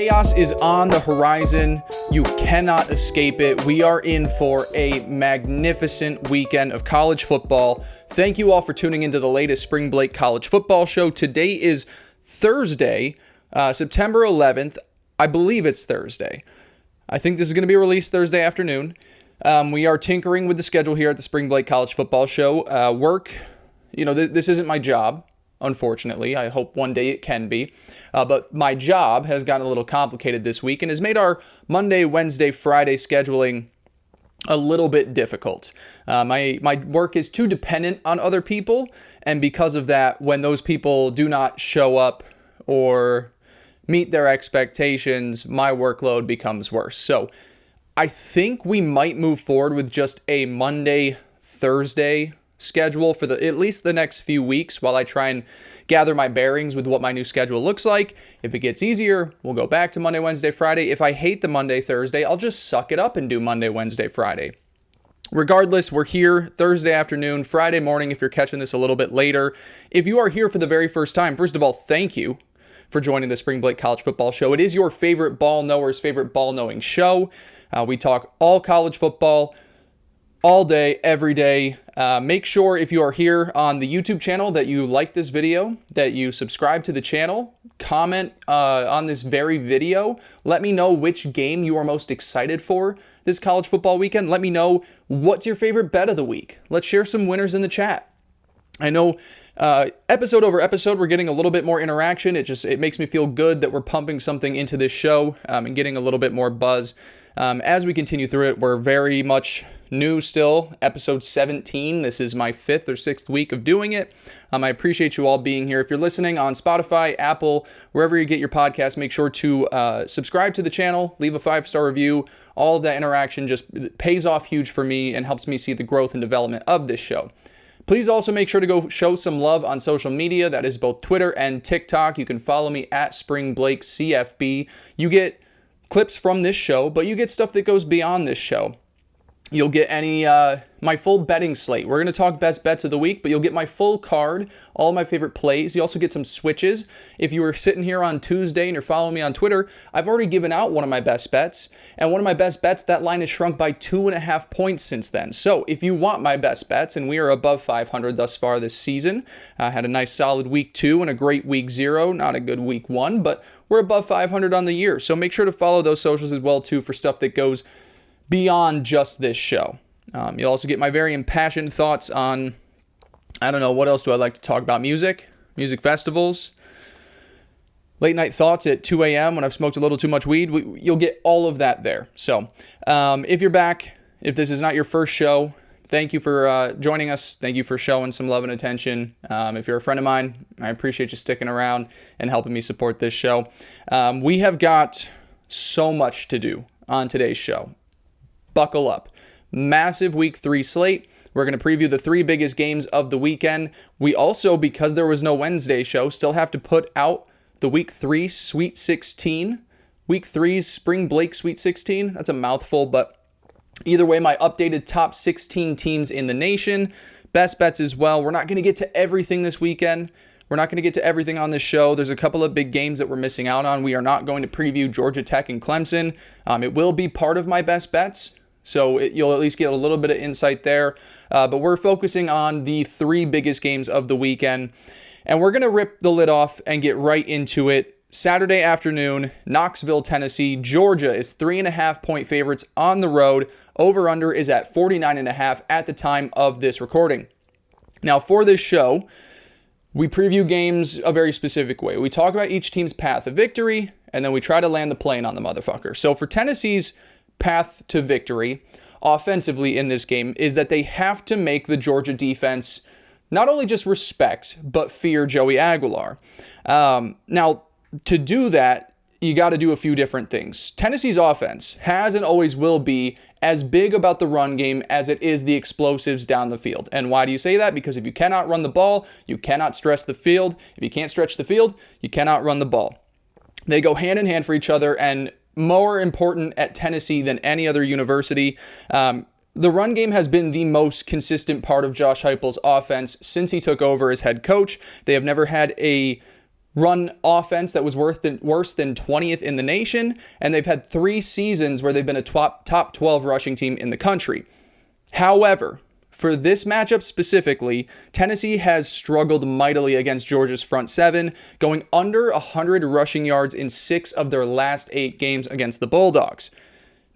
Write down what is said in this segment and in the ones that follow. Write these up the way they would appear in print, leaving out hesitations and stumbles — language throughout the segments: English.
Chaos is on the horizon. You cannot escape it. We are in for a magnificent weekend of college football. Thank you all for tuning into the latest SpringBlake College Football Show. Today is Thursday, September 11th. I believe it's Thursday. I think this is going to be released Thursday afternoon. We are tinkering with the schedule here at the SpringBlake College Football Show. Work, this isn't my job, unfortunately. I hope one day it can be. But my job has gotten a little complicated this week and has made our Monday, Wednesday, Friday scheduling a little bit difficult. My work is too dependent on other people, and because of that, when those people do not show up or meet their expectations, my workload becomes worse. So I think we might move forward with just a Monday, Thursday schedule for at least the next few weeks while I try and gather my bearings with what my new schedule looks like. If it gets easier, we'll go back to Monday, Wednesday, Friday. If I hate the Monday, Thursday, I'll just suck it up and do Monday, Wednesday, Friday. Regardless, we're here Thursday afternoon, Friday morning if you're catching this a little bit later. If you are here for the very first time, first of all, thank you for joining the SpringBlake College Football Show. It is your favorite ball knower's favorite ball knowing show. We talk all college football all day, every day. Make sure if you are here on the YouTube channel that you like this video, that you subscribe to the channel, comment on this very video. Let me know which game you are most excited for this college football weekend. Let me know what's your favorite bet of the week. Let's share some winners in the chat. I know episode over episode, we're getting a little bit more interaction. It makes me feel good that we're pumping something into this show and getting a little bit more buzz. As we continue through it, we're very much new still. Episode 17. This is my 5th or 6th week of doing it. I appreciate you all being here. If you're listening on Spotify, Apple, wherever you get your podcast, make sure to subscribe to the channel, leave a 5-star review. All of that interaction just pays off huge for me and helps me see the growth and development of this show. Please also make sure to go show some love on social media. That is both Twitter and TikTok. You can follow me at SpringBlake CFB. You get clips from this show, but you get stuff that goes beyond this show. You'll get my full betting slate. We're going to talk best bets of the week, but you'll get my full card, all my favorite plays. You also get some switches. If you were sitting here on Tuesday and you're following me on Twitter, I've already given out one of my best bets. And one of my best bets, that line has shrunk by 2.5 points since then. So if you want my best bets, and we are above 500 thus far this season, I had a nice solid week 2 and a great week 0, not a good week 1, but we're above 500 on the year. So make sure to follow those socials as well, too, for stuff that goes beyond just this show. You'll also get my very impassioned thoughts on, what else do I like to talk about? Music festivals, late night thoughts at 2 a.m. when I've smoked a little too much weed. You'll get all of that there. So if you're back, if this is not your first show, thank you for joining us. Thank you for showing some love and attention. If you're a friend of mine, I appreciate you sticking around and helping me support this show. We have got so much to do on today's show. Buckle up. Massive week 3 slate. We're going to preview the 3 biggest games of the weekend. We also, because there was no Wednesday show, still have to put out the week 3 Sweet 16. Week 3's SpringBlake Sweet 16. That's a mouthful, but either way, my updated top 16 teams in the nation. Best bets as well. We're not going to get to everything this weekend. We're not going to get to everything on this show. There's a couple of big games that we're missing out on. We are not going to preview Georgia Tech and Clemson. It will be part of my best bets, so you'll at least get a little bit of insight there. But we're focusing on the 3 biggest games of the weekend. And we're going to rip the lid off and get right into it. Saturday afternoon, Knoxville, Tennessee. Georgia is 3.5-point favorites on the road. Over-under is at 49.5 at the time of this recording. Now, for this show, we preview games a very specific way. We talk about each team's path to victory, and then we try to land the plane on the motherfucker. So for Tennessee's path to victory offensively in this game is that they have to make the Georgia defense not only just respect, but fear Joey Aguilar. Now, to do that, you got to do a few different things. Tennessee's offense has and always will be as big about the run game as it is the explosives down the field. And why do you say that? Because if you cannot run the ball, you cannot stretch the field. If you can't stretch the field, you cannot run the ball. They go hand in hand for each other, and more important at Tennessee than any other university. The run game has been the most consistent part of Josh Heupel's offense since he took over as head coach. They have never had a run offense that was worse than 20th in the nation, and they've had 3 seasons where they've been a top 12 rushing team in the country. However, for this matchup specifically, Tennessee has struggled mightily against Georgia's front 7, going under 100 rushing yards in 6 of their last 8 games against the Bulldogs.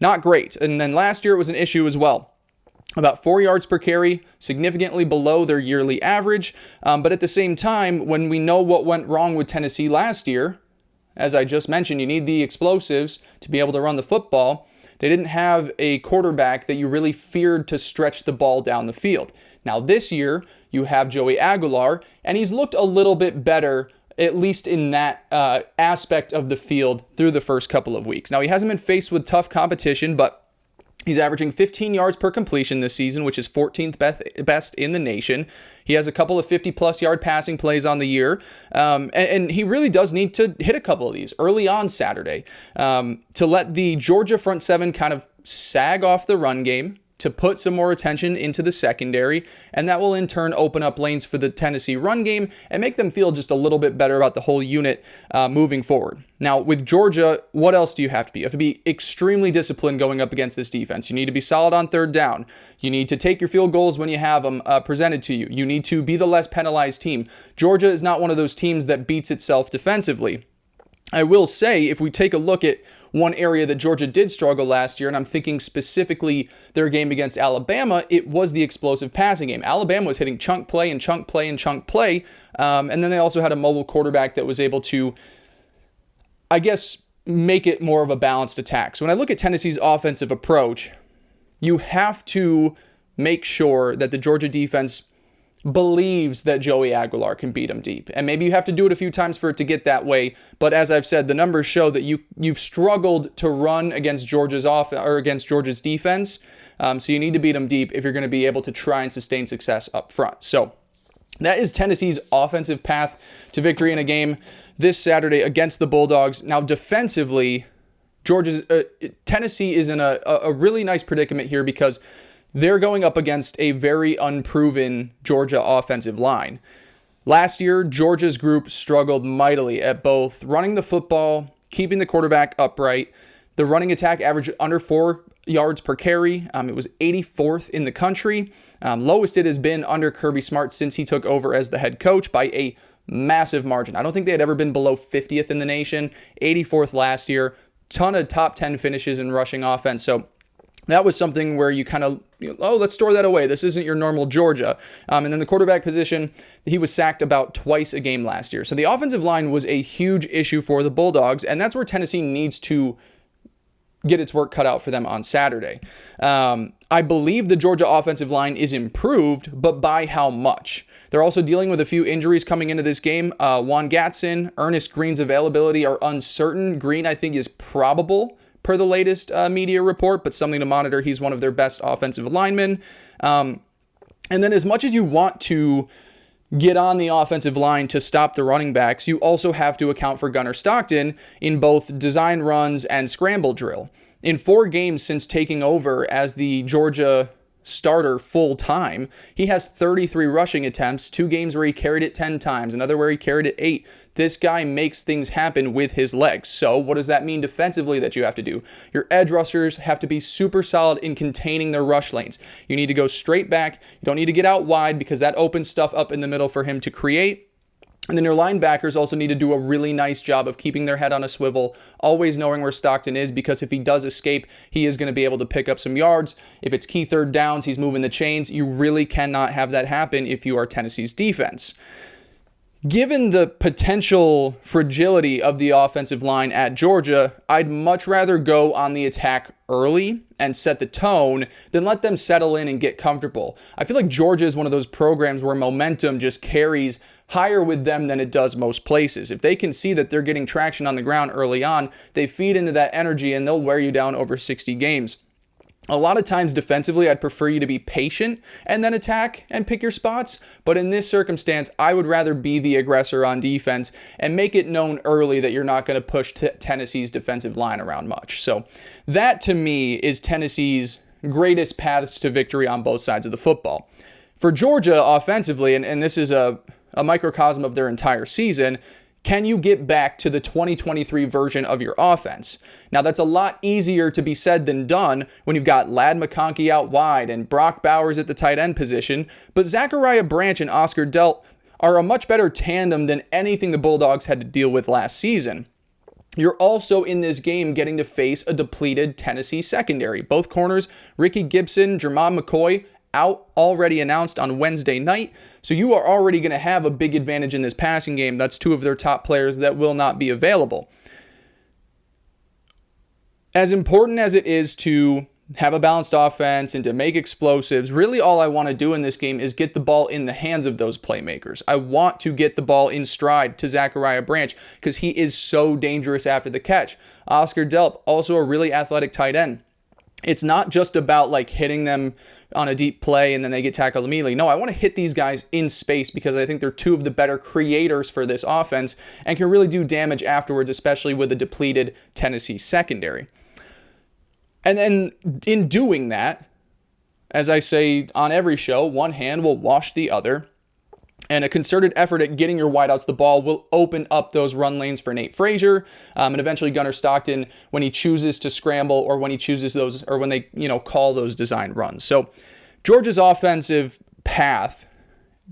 Not great. And then last year it was an issue as well. About 4 yards per carry, significantly below their yearly average. But at the same time, when we know what went wrong with Tennessee last year, as I just mentioned, you need the explosives to be able to run the football. They didn't have a quarterback that you really feared to stretch the ball down the field. Now this year, you have Joey Aguilar, and he's looked a little bit better, at least in that aspect of the field through the first couple of weeks. Now he hasn't been faced with tough competition, but he's averaging 15 yards per completion this season, which is 14th best in the nation. He has a couple of 50-plus yard passing plays on the year, and he really does need to hit a couple of these early on Saturday to let the Georgia front 7 kind of sag off the run game, to put some more attention into the secondary, and that will in turn open up lanes for the Tennessee run game and make them feel just a little bit better about the whole unit moving forward. Now, with Georgia, what else do you have to be? You have to be extremely disciplined going up against this defense. You need to be solid on third down. You need to take your field goals when you have them presented to you. You need to be the less penalized team. Georgia is not one of those teams that beats itself defensively. I will say, if we take a look at one area that Georgia did struggle last year, and I'm thinking specifically their game against Alabama, it was the explosive passing game. Alabama was hitting chunk play and chunk play and chunk play, and then they also had a mobile quarterback that was able to, I guess, make it more of a balanced attack. So when I look at Tennessee's offensive approach, you have to make sure that the Georgia defense believes that Joey Aguilar can beat him deep. And maybe you have to do it a few times for it to get that way. But as I've said, the numbers show that you've struggled to run against Georgia's defense. So you need to beat them deep if you're going to be able to try and sustain success up front. So that is Tennessee's offensive path to victory in a game this Saturday against the Bulldogs. Now defensively, Tennessee is in a really nice predicament here because they're going up against a very unproven Georgia offensive line. Last year, Georgia's group struggled mightily at both running the football, keeping the quarterback upright. The running attack averaged under 4 yards per carry. It was 84th in the country. Lowest it has been under Kirby Smart since he took over as the head coach by a massive margin. I don't think they had ever been below 50th in the nation. 84th last year. Ton of top 10 finishes in rushing offense. So that was something where you kind of, let's store that away. This isn't your normal Georgia. And then the quarterback position, he was sacked about twice a game last year. So the offensive line was a huge issue for the Bulldogs, and that's where Tennessee needs to get its work cut out for them on Saturday. I believe the Georgia offensive line is improved, but by how much? They're also dealing with a few injuries coming into this game. Juan Gatson, Ernest Green's availability are uncertain. Green, I think, is probable per the latest media report, but something to monitor. He's one of their best offensive linemen. And then as much as you want to get on the offensive line to stop the running backs, you also have to account for Gunnar Stockton in both design runs and scramble drill. In 4 games since taking over as the Georgia starter full time, he has 33 rushing attempts, 2 games where he carried it 10 times, another where he carried it 8. This guy makes things happen with his legs. So what does that mean defensively that you have to do? Your edge rushers have to be super solid in containing their rush lanes. You need to go straight back. You don't need to get out wide because that opens stuff up in the middle for him to create. And then your linebackers also need to do a really nice job of keeping their head on a swivel, always knowing where Stockton is, because if he does escape, he is going to be able to pick up some yards. If it's key third downs, he's moving the chains. You really cannot have that happen if you are Tennessee's defense. Given the potential fragility of the offensive line at Georgia, I'd much rather go on the attack early and set the tone than let them settle in and get comfortable. I feel like Georgia is one of those programs where momentum just carries higher with them than it does most places. If they can see that they're getting traction on the ground early on, they feed into that energy and they'll wear you down over 60 games. A lot of times defensively, I'd prefer you to be patient and then attack and pick your spots. But in this circumstance, I would rather be the aggressor on defense and make it known early that you're not going to push Tennessee's defensive line around much. So that to me is Tennessee's greatest paths to victory on both sides of the football. For Georgia offensively, and this is a microcosm of their entire season, Can you get back to the 2023 version of your offense? Now, that's a lot easier to be said than done when you've got Ladd McConkey out wide and Brock Bowers at the tight end position, but Zachariah Branch and Oscar Delp are a much better tandem than anything the Bulldogs had to deal with last season. You're also in this game getting to face a depleted Tennessee secondary. Both corners, Ricky Gibson, Jermon McCoy, out already announced on Wednesday night. So you are already going to have a big advantage in this passing game. That's two of their top players that will not be available. As important as it is to have a balanced offense and to make explosives, really all I want to do in this game is get the ball in the hands of those playmakers. I want to get the ball in stride to Zachariah Branch because he is so dangerous after the catch. Oscar Delp, also a really athletic tight end. It's not just about like hitting them on a deep play and then they get tackled immediately. No, I want to hit these guys in space because I think they're two of the better creators for this offense and can really do damage afterwards, especially with a depleted Tennessee secondary. And then in doing that, as I say on every show, one hand will wash the other. And a concerted effort at getting your wideouts the ball will open up those run lanes for Nate Frazier and eventually Gunnar Stockton when he chooses to scramble or when he chooses those or when they call those design runs. So Georgia's offensive path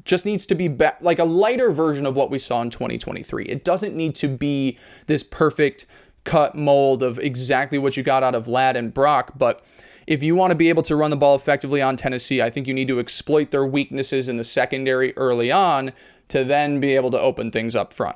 just needs to be like a lighter version of what we saw in 2023. It doesn't need to be this perfect cut mold of exactly what you got out of Ladd and Brock, but if you want to be able to run the ball effectively on Tennessee, I think you need to exploit their weaknesses in the secondary early on to then be able to open things up front.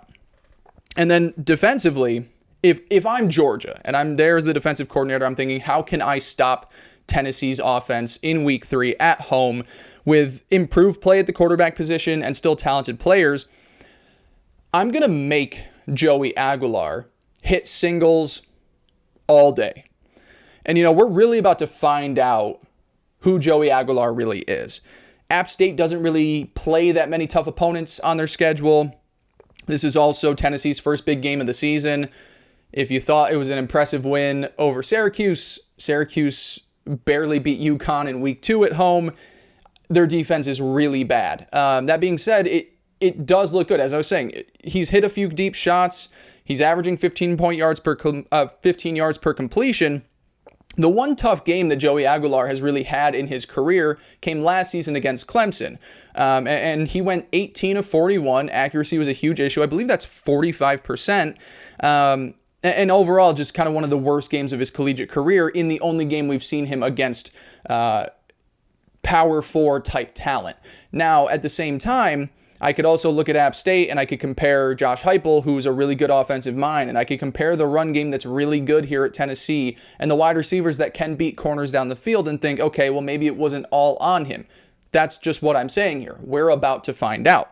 And then defensively, if I'm Georgia and I'm there as the defensive coordinator, I'm thinking, how can I stop Tennessee's offense in week 3 at home with improved play at the quarterback position and still talented players? I'm going to make Joey Aguilar hit singles all day. And, we're really about to find out who Joey Aguilar really is. App State doesn't really play that many tough opponents on their schedule. This is also Tennessee's first big game of the season. If you thought it was an impressive win over Syracuse barely beat UConn in week 2 at home. Their defense is really bad. That being said, it does look good. As I was saying, he's hit a few deep shots. He's averaging 15 yards per completion. The one tough game that Joey Aguilar has really had in his career came last season against Clemson. And he went 18 of 41. Accuracy was a huge issue. I believe that's 45%. And overall, just kind of one of the worst games of his collegiate career in the only game we've seen him against Power 4 type talent. Now, at the same time, I could also look at App State and I could compare Josh Heupel, who's a really good offensive mind, and I could compare the run game that's really good here at Tennessee and the wide receivers that can beat corners down the field and think, okay, well, maybe it wasn't all on him. That's just what I'm saying here. We're about to find out.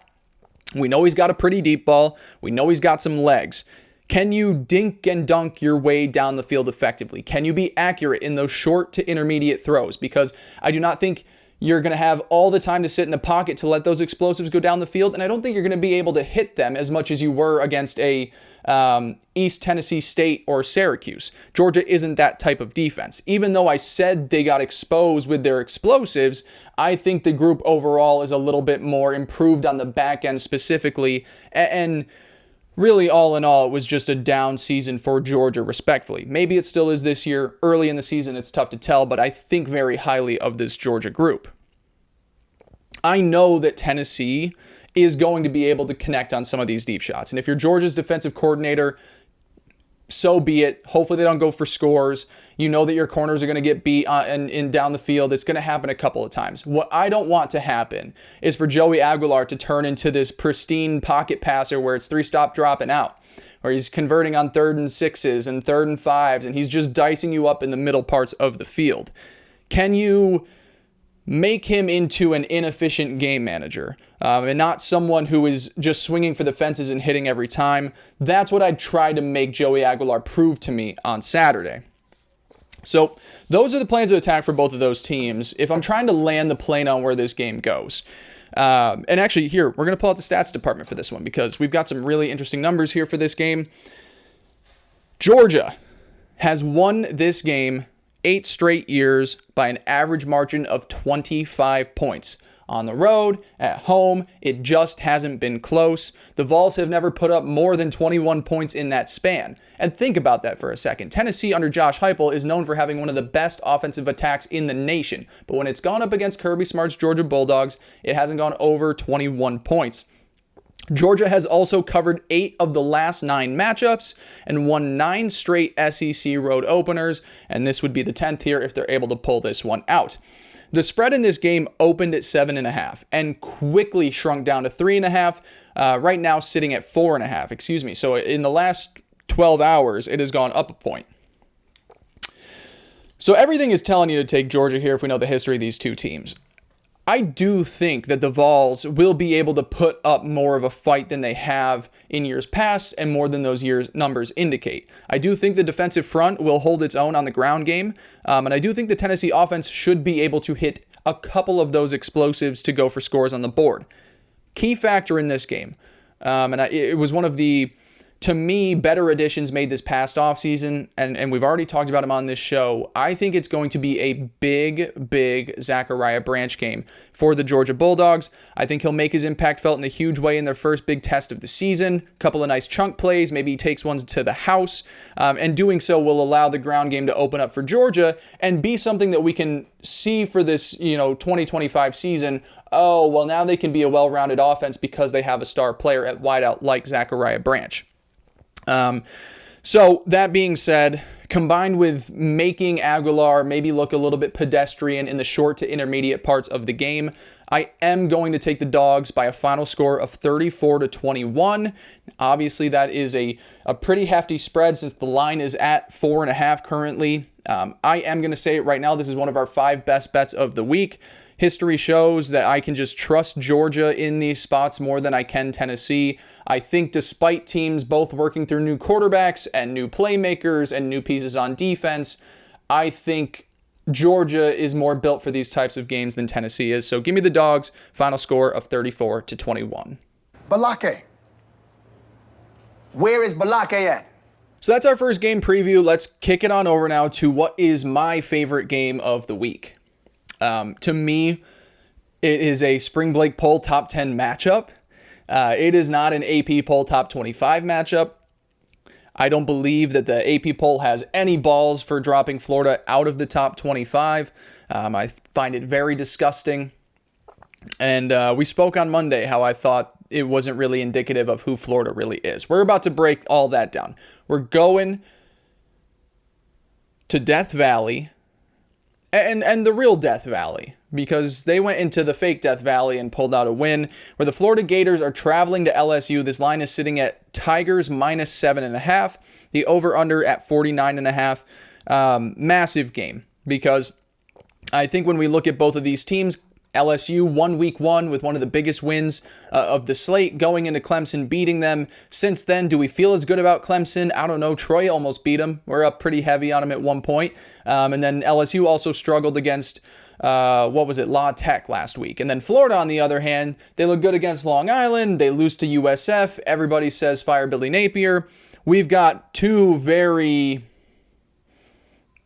We know he's got a pretty deep ball. We know he's got some legs. Can you dink and dunk your way down the field effectively? Can you be accurate in those short to intermediate throws? Because I do not think you're going to have all the time to sit in the pocket to let those explosives go down the field, and I don't think you're going to be able to hit them as much as you were against a East Tennessee State or Syracuse. Georgia isn't that type of defense. Even though I said they got exposed with their explosives, I think the group overall is a little bit more improved on the back end specifically, and really, all in all, it was just a down season for Georgia, respectfully. Maybe it still is this year. Early in the season, it's tough to tell, but I think very highly of this Georgia group. I know that Tennessee is going to be able to connect on some of these deep shots. And if you're Georgia's defensive coordinator, so be it. Hopefully they don't go for scores. You know that your corners are going to get beat in down the field. It's going to happen a couple of times. What I don't want to happen is for Joey Aguilar to turn into this pristine pocket passer where it's 3-stop drop and out, where he's converting on 3rd and 6s and 3rd and 5s, and he's just dicing you up in the middle parts of the field. Can you make him into an inefficient game manager and not someone who is just swinging for the fences and hitting every time? That's what I'd try to make Joey Aguilar prove to me on Saturday. So those are the plans of attack for both of those teams if I'm trying to land the plane on where this game goes. And actually, here, we're going to pull out the stats department for this one because we've got some really interesting numbers here for this game. Georgia has won this game 8 straight years by an average margin of 25 points. On the road, at home, it just hasn't been close. The Vols have never put up more than 21 points in that span. And think about that for a second. Tennessee under Josh Heupel is known for having one of the best offensive attacks in the nation. But when it's gone up against Kirby Smart's Georgia Bulldogs, it hasn't gone over 21 points. Georgia has also covered 8 of the last 9 matchups and won 9 straight SEC road openers, and this would be the 10th here if they're able to pull this one out. The spread in this game opened at 7.5 and quickly shrunk down to 3.5, right now sitting at 4.5, So in the last 12 hours, it has gone up a point. So everything is telling you to take Georgia here if we know the history of these two teams. I do think that the Vols will be able to put up more of a fight than they have in years past and more than those years numbers indicate. I do think the defensive front will hold its own on the ground game, and I do think the Tennessee offense should be able to hit a couple of those explosives to go for scores on the board. Key factor in this game, it was one of the, to me, better additions made this past offseason, and we've already talked about him on this show. I think it's going to be a big Zachariah Branch game for the Georgia Bulldogs. I think he'll make his impact felt in a huge way in their first big test of the season. A couple of nice chunk plays, maybe he takes ones to the house, and doing so will allow the ground game to open up for Georgia and be something that we can see for this 2025 season. Oh, well, now they can be a well-rounded offense because they have a star player at wideout like Zachariah Branch. So that being said, combined with making Aguilar maybe look a little bit pedestrian in the short to intermediate parts of the game, I am going to take the Dogs by a final score of 34-21. Obviously, that is a pretty hefty spread since the line is at 4.5 currently. I am going to say it right now. This is one of our 5 best bets of the week. History shows that I can just trust Georgia in these spots more than I can Tennessee. I think despite teams both working through new quarterbacks and new playmakers and new pieces on defense, I think Georgia is more built for these types of games than Tennessee is. So give me the Dogs, final score of 34-21. Balake. Where is Balake at? So that's our first game preview. Let's kick it on over now to what is my favorite game of the week. To me, it is a SpringBlake poll top 10 matchup. It is not an AP poll top 25 matchup. I don't believe that the AP poll has any balls for dropping Florida out of the top 25. I find it very disgusting. And we spoke on Monday how I thought it wasn't really indicative of who Florida really is. We're about to break all that down. We're going to Death Valley. And the real Death Valley, because they went into the fake Death Valley and pulled out a win, where the Florida Gators are traveling to LSU. This line is sitting at Tigers minus 7.5, the over-under at 49.5. Massive game, because I think when we look at both of these teams, LSU won week 1 with one of the biggest wins of the slate, going into Clemson, beating them. Since then, do we feel as good about Clemson? I don't know. Troy almost beat them. We're up pretty heavy on them at one point. And then LSU also struggled against, La Tech last week. And then Florida, on the other hand, they look good against Long Island. They lose to USF. Everybody says fire Billy Napier. We've got two very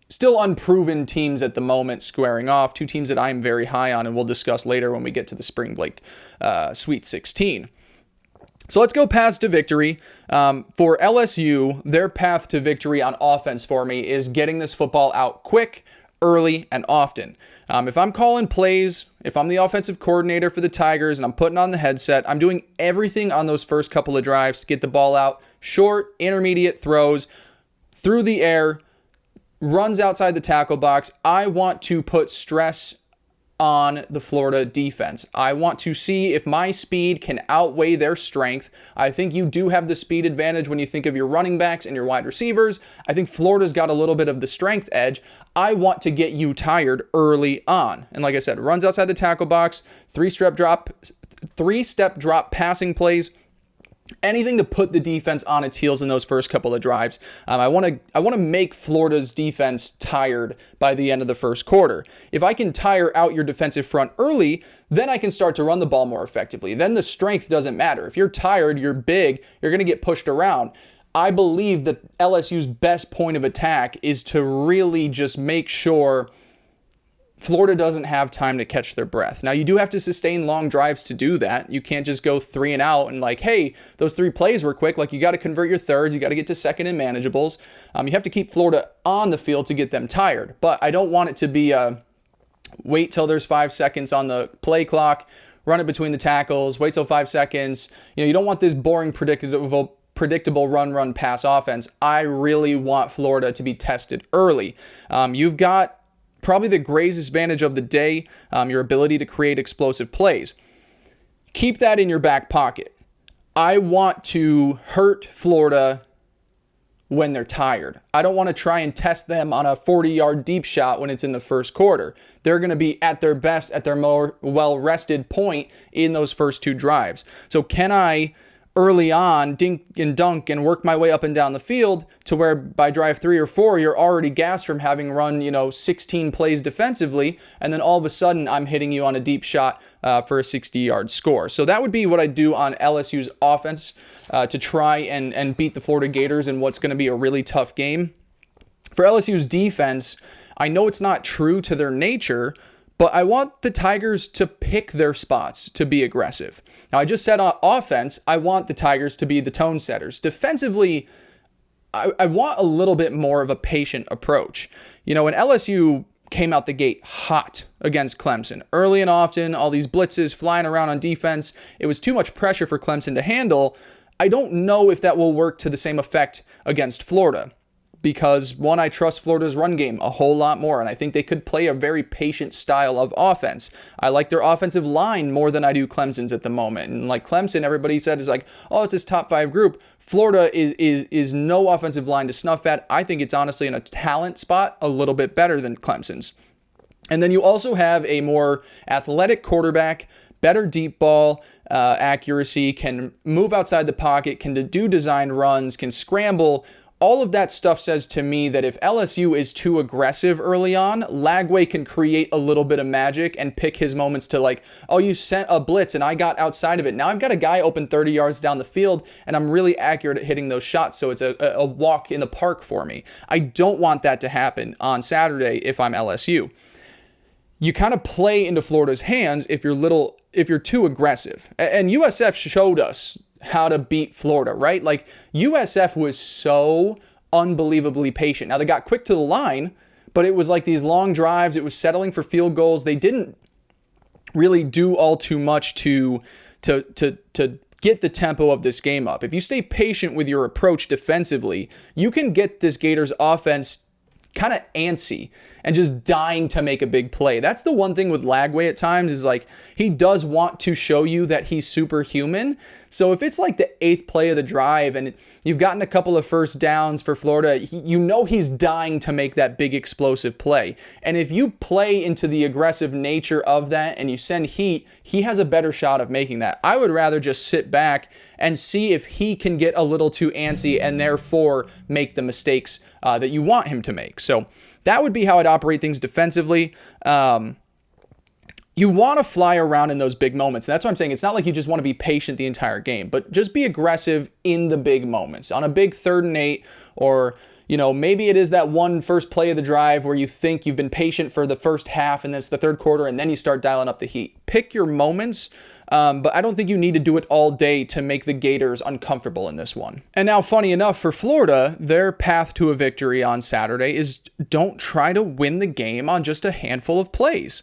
still unproven teams at the moment squaring off, 2 teams that I'm very high on, and we'll discuss later when we get to the SpringBlake Sweet 16. So let's go past to victory. For LSU, their path to victory on offense for me is getting this football out quick, early, and often. If I'm calling plays, if I'm the offensive coordinator for the Tigers and I'm putting on the headset, I'm doing everything on those first couple of drives to get the ball out, short, intermediate throws, through the air, runs outside the tackle box. I want to put stress on the Florida defense. I want to see if my speed can outweigh their strength. I think you do have the speed advantage when you think of your running backs and your wide receivers. I think Florida's got a little bit of the strength edge. I want to get you tired early on. And like I said, runs outside the tackle box, three-step drop passing plays, anything to put the defense on its heels in those first couple of drives. I want to make Florida's defense tired by the end of the first quarter. If I can tire out your defensive front early, then I can start to run the ball more effectively. Then the strength doesn't matter. If you're tired, you're big, you're going to get pushed around. I believe that LSU's best point of attack is to really just make sure Florida doesn't have time to catch their breath. Now, you do have to sustain long drives to do that. You can't just go 3 and out and like, hey, those 3 plays were quick. Like, you got to convert your thirds. You got to get to second and manageables. You have to keep Florida on the field to get them tired. But I don't want it to be wait till there's 5 seconds on the play clock, run it between the tackles, wait till 5 seconds. You don't want this boring, predictable run, pass offense. I really want Florida to be tested early. You've got probably the greatest advantage of the day, your ability to create explosive plays. Keep that in your back pocket. I want to hurt Florida when they're tired. I don't want to try and test them on a 40-yard deep shot when it's in the first quarter. They're going to be at their best, at their more well-rested point in those first 2 drives. So can I early on dink and dunk and work my way up and down the field to where by drive 3 or 4, you're already gassed from having run, 16 plays defensively, and then all of a sudden I'm hitting you on a deep shot for a 60-yard score. So that would be what I do on LSU's offense to try and beat the Florida Gators in what's going to be a really tough game. For LSU's defense, I know it's not true to their nature, but I want the Tigers to pick their spots to be aggressive. Now, I just said on offense, I want the Tigers to be the tone setters. Defensively, I want a little bit more of a patient approach. When LSU came out the gate hot against Clemson, early and often, all these blitzes flying around on defense, it was too much pressure for Clemson to handle. I don't know if that will work to the same effect against Florida. Because, one, I trust Florida's run game a whole lot more, and I think they could play a very patient style of offense. I like their offensive line more than I do Clemson's at the moment. And like Clemson, everybody said is like, oh, it's this top 5 group. Florida is no offensive line to snuff at. I think it's honestly in a talent spot a little bit better than Clemson's. And then you also have a more athletic quarterback, better deep ball accuracy, can move outside the pocket, can do design runs, can scramble. All of that stuff says to me that if LSU is too aggressive early on, Lagway can create a little bit of magic and pick his moments to like, oh, you sent a blitz and I got outside of it. Now I've got a guy open 30 yards down the field and I'm really accurate at hitting those shots, so it's a walk in the park for me. I don't want that to happen on Saturday if I'm LSU. You kind of play into Florida's hands if you're too aggressive. And USF showed us how to beat Florida, right? Like, USF was so unbelievably patient. Now, they got quick to the line, but it was like these long drives. It was settling for field goals. They didn't really do all too much to get the tempo of this game up. If you stay patient with your approach defensively, you can get this Gators offense kind of antsy and just dying to make a big play. That's the one thing with Lagway at times is like he does want to show you that he's superhuman. So if it's like the 8th play of the drive and you've gotten a couple of first downs for Florida, he's dying to make that big explosive play. And if you play into the aggressive nature of that and you send heat, he has a better shot of making that. I would rather just sit back and see if he can get a little too antsy and therefore make the mistakes that you want him to make. So that would be how I'd operate things defensively. You want to fly around in those big moments. And that's what I'm saying. It's not like you just want to be patient the entire game, but just be aggressive in the big moments. On a big 3rd and 8, or maybe it is that one first play of the drive where you think you've been patient for the first half and then it's the 3rd quarter and then you start dialing up the heat. Pick your moments. But I don't think you need to do it all day to make the Gators uncomfortable in this one. And now, funny enough, for Florida, their path to a victory on Saturday is don't try to win the game on just a handful of plays.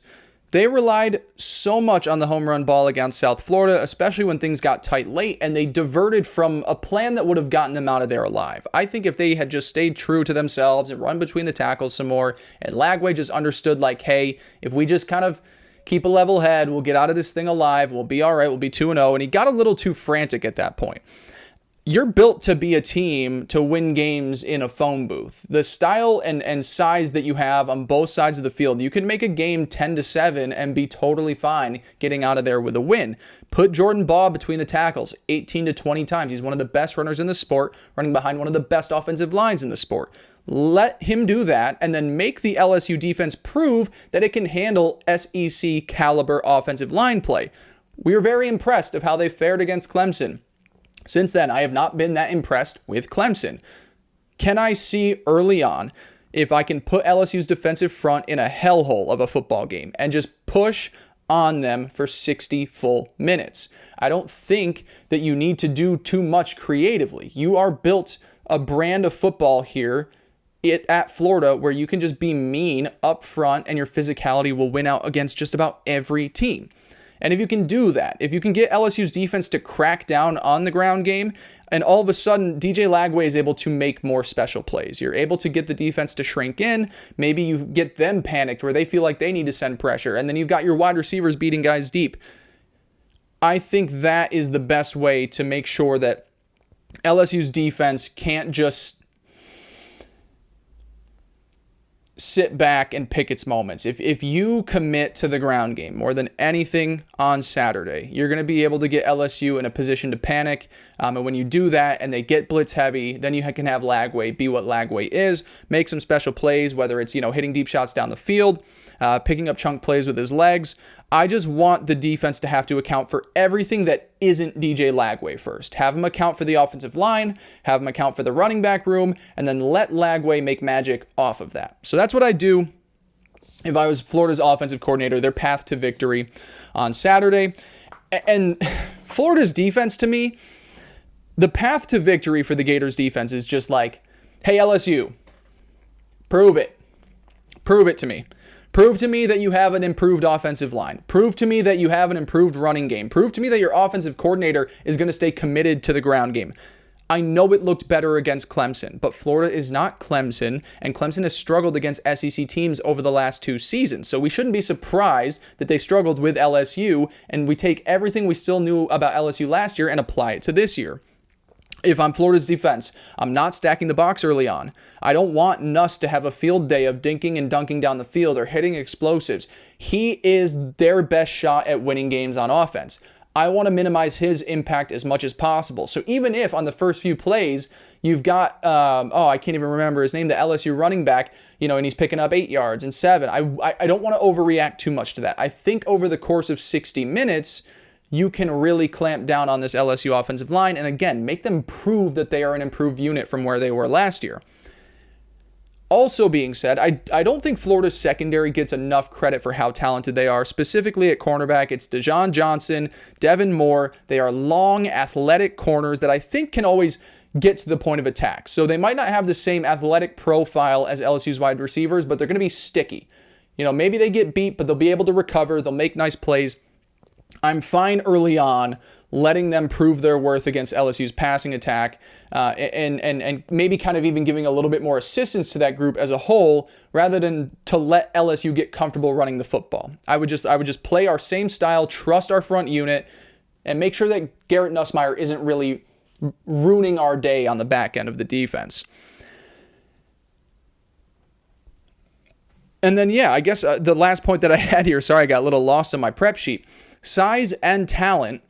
They relied so much on the home run ball against South Florida, especially when things got tight late, and they diverted from a plan that would have gotten them out of there alive. I think if they had just stayed true to themselves and run between the tackles some more, and Lagway just understood like, hey, if we just kind of keep a level head, we'll get out of this thing alive, we'll be all right, we'll be 2-0, and he got a little too frantic at that point. You're built to be a team to win games in a phone booth. The style and size that you have on both sides of the field, you can make a game 10-7 and be totally fine getting out of there with a win. Put Jordan Baugh between the tackles 18 to 20 times. He's one of the best runners in the sport, running behind one of the best offensive lines in the sport. Let him do that and then make the LSU defense prove that it can handle SEC caliber offensive line play. We were very impressed of how they fared against Clemson. Since then, I have not been that impressed with Clemson. Can I see early on if I can put LSU's defensive front in a hellhole of a football game and just push on them for 60 full minutes. I don't think that you need to do too much creatively. You are built a brand of football here at Florida where you can just be mean up front and your physicality will win out against just about every team. And if you can do that, if you can get LSU's defense to crack down on the ground game, and all of a sudden DJ Lagway is able to make more special plays. You're able to get the defense to shrink in. Maybe you get them panicked where they feel like they need to send pressure. And then you've got your wide receivers beating guys deep. I think that is the best way to make sure that LSU's defense can't just sit back and pick its moments. If you commit to the ground game more than anything on Saturday, you're going to be able to get LSU in a position to panic. And when you do that and they get blitz heavy, then you can have Lagway be what Lagway is, make some special plays, whether it's, hitting deep shots down the field, picking up chunk plays with his legs. I just want the defense to have to account for everything that isn't DJ Lagway first. Have him account for the offensive line, have him account for the running back room, and then let Lagway make magic off of that. So that's what I do if I was Florida's offensive coordinator, their path to victory on Saturday. And Florida's defense, to me, the path to victory for the Gators defense is just like, hey, LSU, prove it. Prove it to me. Prove to me that you have an improved offensive line. Prove to me that you have an improved running game. Prove to me that your offensive coordinator is going to stay committed to the ground game. I know it looked better against Clemson, but Florida is not Clemson, and Clemson has struggled against SEC teams over the last 2 seasons. So we shouldn't be surprised that they struggled with LSU, and we take everything we still knew about LSU last year and apply it to this year. If I'm Florida's defense, I'm not stacking the box early on. I don't want Nuss to have a field day of dinking and dunking down the field or hitting explosives. He is their best shot at winning games on offense. I want to minimize his impact as much as possible. So even if on the first few plays, you've got, I can't even remember his name, the LSU running back, and he's picking up 8 yards and 7. I don't want to overreact too much to that. I think over the course of 60 minutes, you can really clamp down on this LSU offensive line and, again, make them prove that they are an improved unit from where they were last year. Also being said, I don't think Florida's secondary gets enough credit for how talented they are, specifically at cornerback. It's Dejon Johnson, Devin Moore. They are long, athletic corners that I think can always get to the point of attack. So they might not have the same athletic profile as LSU's wide receivers, but they're going to be sticky. Maybe they get beat, but they'll be able to recover. They'll make nice plays. I'm fine early on letting them prove their worth against LSU's passing attack and maybe kind of even giving a little bit more assistance to that group as a whole rather than to let LSU get comfortable running the football. I would just play our same style, trust our front unit, and make sure that Garrett Nussmeier isn't really ruining our day on the back end of the defense. And then, I guess the last point that I had here, sorry, I got a little lost on my prep sheet. Size and talent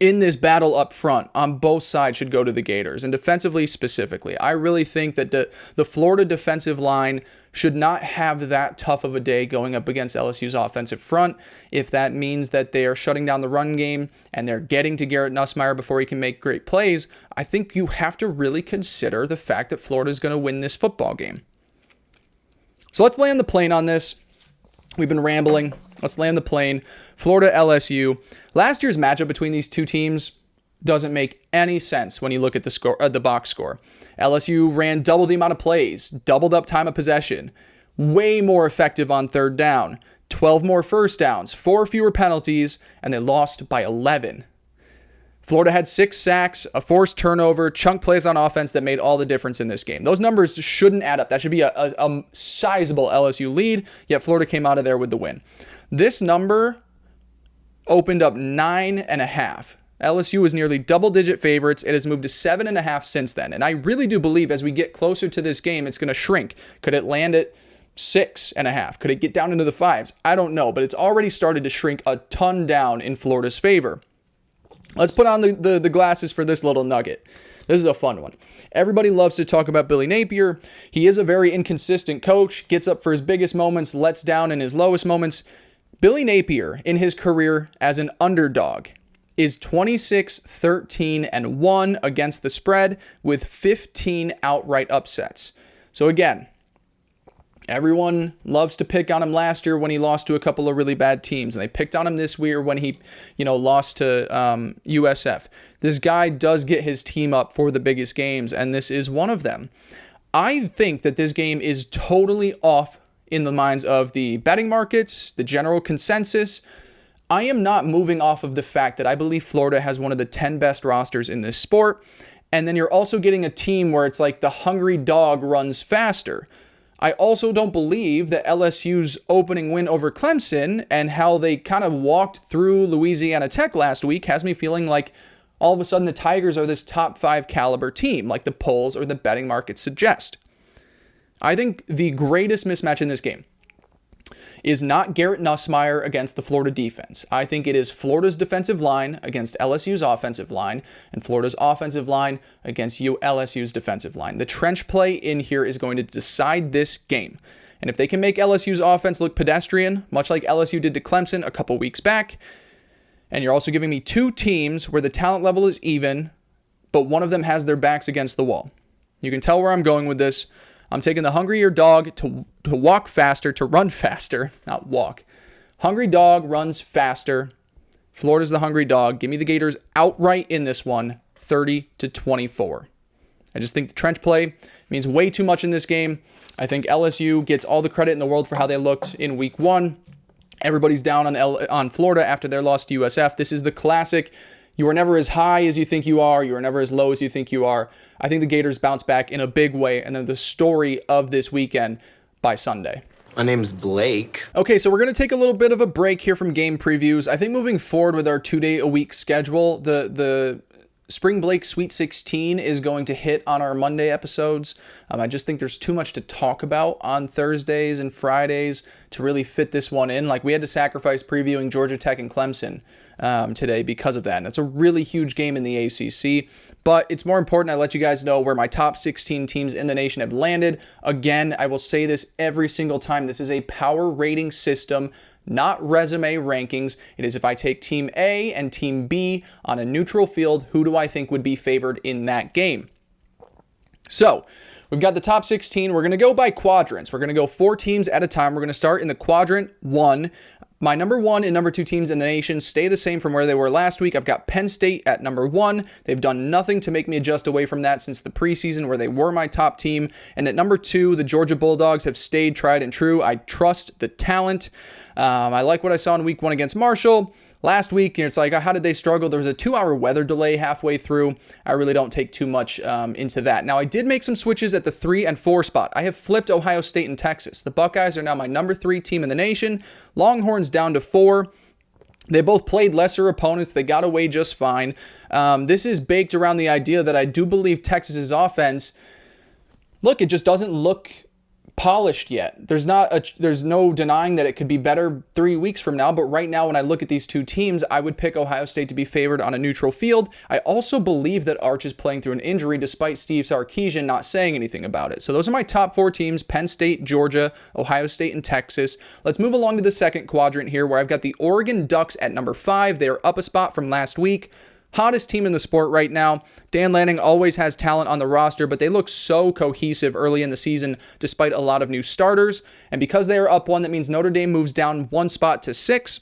in this battle up front on both sides should go to the Gators, and defensively specifically. I really think that the Florida defensive line should not have that tough of a day going up against LSU's offensive front. If that means that they are shutting down the run game and they're getting to Garrett Nussmeier before he can make great plays, I think you have to really consider the fact that Florida is going to win this football game. So let's land the plane on this. We've been rambling. Let's land the plane. Florida, LSU. Last year's matchup between these two teams doesn't make any sense when you look at the score, the box score. LSU ran double the amount of plays, doubled up time of possession, way more effective on third down, 12 more first downs, 4 fewer penalties, and they lost by 11. Florida had 6 sacks, a forced turnover, chunk plays on offense that made all the difference in this game. Those numbers shouldn't add up. That should be a sizable LSU lead, yet Florida came out of there with the win. This number opened up 9.5. LSU was nearly double-digit favorites. It has moved to 7.5 since then. And I really do believe as we get closer to this game, it's going to shrink. Could it land at 6.5? Could it get down into the 5s? I don't know, but it's already started to shrink a ton down in Florida's favor. Let's put on the glasses for this little nugget. This is a fun one. Everybody loves to talk about Billy Napier. He is a very inconsistent coach, gets up for his biggest moments, lets down in his lowest moments. Billy Napier, in his career as an underdog, is 26-13-1 against the spread with 15 outright upsets. So again, everyone loves to pick on him last year when he lost to a couple of really bad teams, and they picked on him this year when he, lost to USF. This guy does get his team up for the biggest games, and this is one of them. I think that this game is totally off in the minds of the betting markets, the general consensus. I am not moving off of the fact that I believe Florida has one of the 10 best rosters in this sport, and then you're also getting a team where it's like the hungry dog runs faster. I also don't believe that LSU's opening win over Clemson and how they kind of walked through Louisiana Tech last week has me feeling like all of a sudden the Tigers are this top 5 caliber team, like the polls or the betting markets suggest. I think the greatest mismatch in this game is not Garrett Nussmeier against the Florida defense. I think it is Florida's defensive line against LSU's offensive line and Florida's offensive line against LSU's defensive line. The trench play in here is going to decide this game. And if they can make LSU's offense look pedestrian, much like LSU did to Clemson a couple weeks back, and you're also giving me 2 teams where the talent level is even, but one of them has their backs against the wall. You can tell where I'm going with this. I'm taking the hungrier dog to walk faster, to run faster, not walk. Hungry dog runs faster. Florida's the hungry dog. Give me the Gators outright in this one, 30-24. I just think the trench play means way too much in this game. I think LSU gets all the credit in the world for how they looked in week 1. Everybody's down on Florida after their loss to USF. This is the classic. You are never as high as you think you are. You are never as low as you think you are. I think the Gators bounce back in a big way, and then the story of this weekend by Sunday. My name's Blake. Okay, so we're going to take a little bit of a break here from game previews. I think moving forward with our 2-day-a-week schedule, the SpringBlake Sweet 16 is going to hit on our Monday episodes. I just think there's too much to talk about on Thursdays and Fridays to really fit this one in. Like, we had to sacrifice previewing Georgia Tech and Clemson today because of that. And it's a really huge game in the ACC. But it's more important I let you guys know where my top 16 teams in the nation have landed. Again, I will say this every single time. This is a power rating system, not resume rankings. It is if I take Team A and Team B on a neutral field, who do I think would be favored in that game? So, we've got the top 16. We're going to go by quadrants. We're going to go 4 teams at a time. We're going to start in the quadrant 1. My number 1 and number 2 teams in the nation stay the same from where they were last week. I've got Penn State at number 1. They've done nothing to make me adjust away from that since the preseason where they were my top team. And at number 2, the Georgia Bulldogs have stayed tried and true. I trust the talent. I like what I saw in week 1 against Marshall. Last week, it's like, how did they struggle? There was a 2-hour weather delay halfway through. I really don't take too much into that. Now, I did make some switches at the 3 and 4 spot. I have flipped Ohio State and Texas. The Buckeyes are now my number 3 team in the nation. Longhorns down to 4. They both played lesser opponents. They got away just fine. This is baked around the idea that I do believe Texas's offense, look, it just doesn't look polished yet. There's no denying that it could be better 3 weeks from now, but right now when I look at these 2 teams, I would pick Ohio State to be favored on a neutral field. I also believe that Arch is playing through an injury despite Steve Sarkisian not saying anything about it. So those are my top 4 teams: Penn State, Georgia, Ohio State, and Texas. Let's move along to the second quadrant here where I've got the Oregon Ducks at number 5. They are up a spot from last week. Hottest team in the sport right now. Dan Lanning always has talent on the roster, but they look so cohesive early in the season despite a lot of new starters. And because they are up 1, that means Notre Dame moves down 1 spot to 6.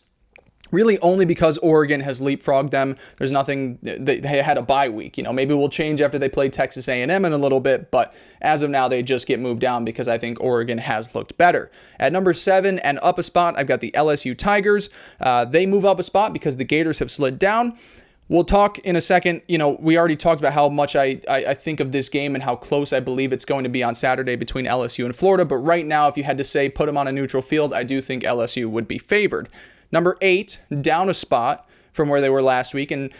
Really only because Oregon has leapfrogged them. There's nothing, they had a bye week. Maybe we'll change after they play Texas A&M in a little bit, but as of now, they just get moved down because I think Oregon has looked better. At number 7 and up a spot, I've got the LSU Tigers. They move up a spot because the Gators have slid down. We'll talk in a second. We already talked about how much I think of this game and how close I believe it's going to be on Saturday between LSU and Florida. But right now, if you had to say put them on a neutral field, I do think LSU would be favored. Number 8, down a spot from where they were last week. And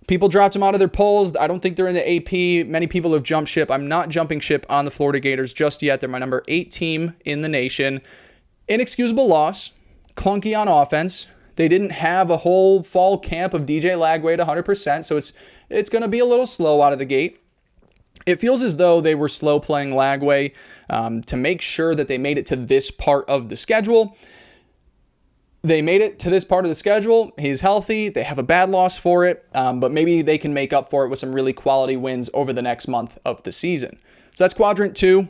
people dropped them out of their polls. I don't think they're in the AP. Many people have jumped ship. I'm not jumping ship on the Florida Gators just yet. They're my number 8 team in the nation. Inexcusable loss. Clunky on offense. They didn't have a whole fall camp of DJ Lagway at 100%, so it's going to be a little slow out of the gate. It feels as though they were slow playing Lagway to make sure that they made it to this part of the schedule. They made it to this part of the schedule. He's healthy. They have a bad loss for it, but maybe they can make up for it with some really quality wins over the next month of the season. So that's quadrant 2.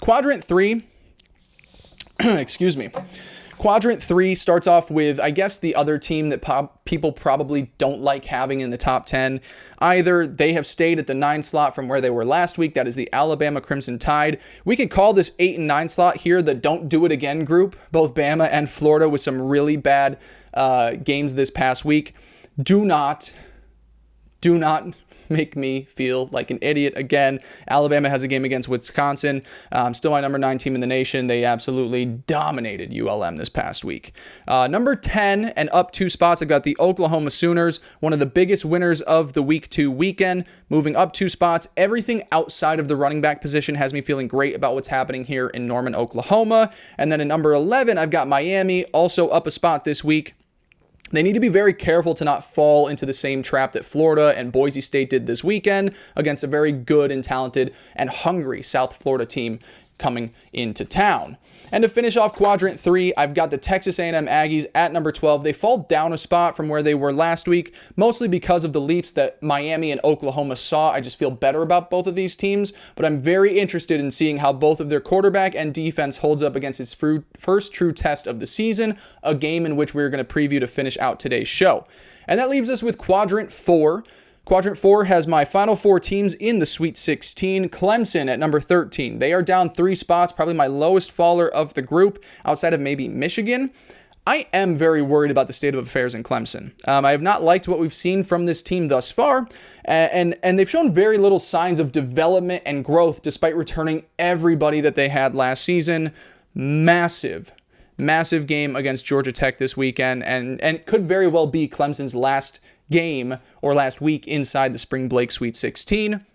Quadrant 3, excuse me. Quadrant 3 starts off with, I guess, the other team that people probably don't like having in the top 10. Either they have stayed at the 9 slot from where they were last week. That is the Alabama Crimson Tide. We could call this 8 and 9 slot here the don't do it again group. Both Bama and Florida with some really bad games this past week. Do not make me feel like an idiot again. Alabama has a game against Wisconsin. Still my number 9 team in the nation. They absolutely dominated ULM this past week. Number 10 and up 2 spots, I've got the Oklahoma Sooners, one of the biggest winners of the week 2 weekend. Moving up 2 spots, everything outside of the running back position has me feeling great about what's happening here in Norman, Oklahoma. And then at number 11, I've got Miami, also up a spot this week. They need to be very careful to not fall into the same trap that Florida and Boise State did this weekend against a very good and talented and hungry South Florida team coming into town. And to finish off Quadrant 3, I've got the Texas A&M Aggies at number 12. They fall down a spot from where they were last week, mostly because of the leaps that Miami and Oklahoma saw. I just feel better about both of these teams, but I'm very interested in seeing how both of their quarterback and defense holds up against its first true test of the season, a game in which we're going to preview to finish out today's show. And that leaves us with Quadrant 4. Quadrant 4 has my final 4 teams in the Sweet 16. Clemson at number 13. They are down 3 spots, probably my lowest faller of the group, outside of maybe Michigan. I am very worried about the state of affairs in Clemson. I have not liked what we've seen from this team thus far, and they've shown very little signs of development and growth despite returning everybody that they had last season. Massive game against Georgia Tech this weekend, and could very well be Clemson's last game or last week inside the SpringBlake Sweet 16.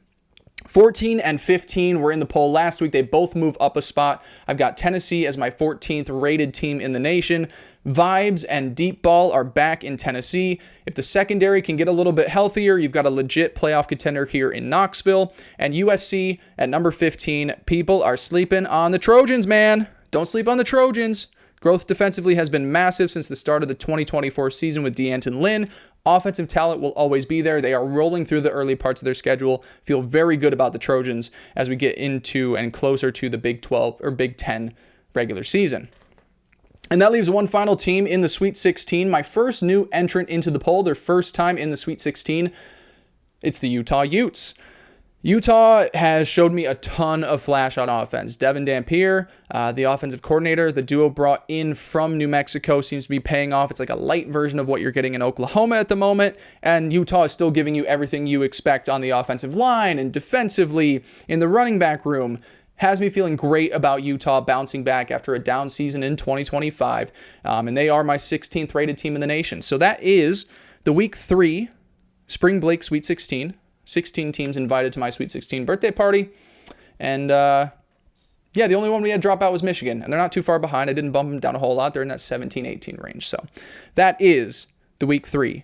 14 and 15 were in the poll last week. They both move up a spot. I've got Tennessee as my 14th rated team in the nation. Vibes and deep ball are back in Tennessee. If the secondary can get a little bit healthier, you've got a legit playoff contender here in Knoxville. And USC at number 15. People are sleeping on the Trojans, man. Don't sleep on the Trojans. Growth defensively has been massive since the start of the 2024 season with D'Anton Lynn. Offensive talent will always be there. They are rolling through the early parts of their schedule. Feel very good about the Trojans as we get into and closer to the Big 12 or Big 10 regular season. And that leaves one final team in the Sweet 16. My first new entrant into the poll, their first time in the Sweet 16. It's the Utah Utes. Utah has showed me a ton of flash on offense. Devin Dampier, the offensive coordinator, the duo brought in from New Mexico, seems to be paying off. It's like a light version of what you're getting in Oklahoma at the moment. And Utah is still giving you everything you expect on the offensive line and defensively in the running back room. Has me feeling great about Utah bouncing back after a down season in 2025. And they are my 16th rated team in the nation. So that is the Week 3 SpringBlake Sweet 16. 16 teams invited to my Sweet 16 birthday party. And the only one we had drop out was Michigan. And they're not too far behind. I didn't bump them down a whole lot. They're in that 17-18 range. So that is the Week 3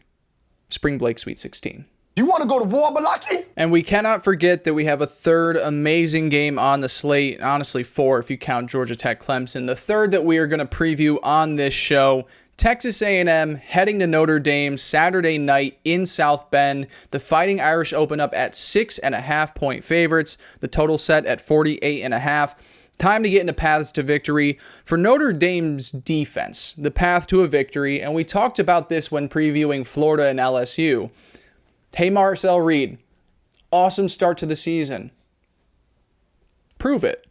SpringBlake Sweet 16. You want to go to war, Balaki? And we cannot forget that we have a third amazing game on the slate. Honestly, 4 if you count Georgia Tech Clemson. The third that we are going to preview on this show, Texas A&M heading to Notre Dame Saturday night in South Bend. The Fighting Irish open up at 6.5-point favorites. The total set at 48.5. Time to get into paths to victory for Notre Dame's defense. The path to a victory, and we talked about this when previewing Florida and LSU. Hey, Marcel Reed, awesome start to the season. Prove it.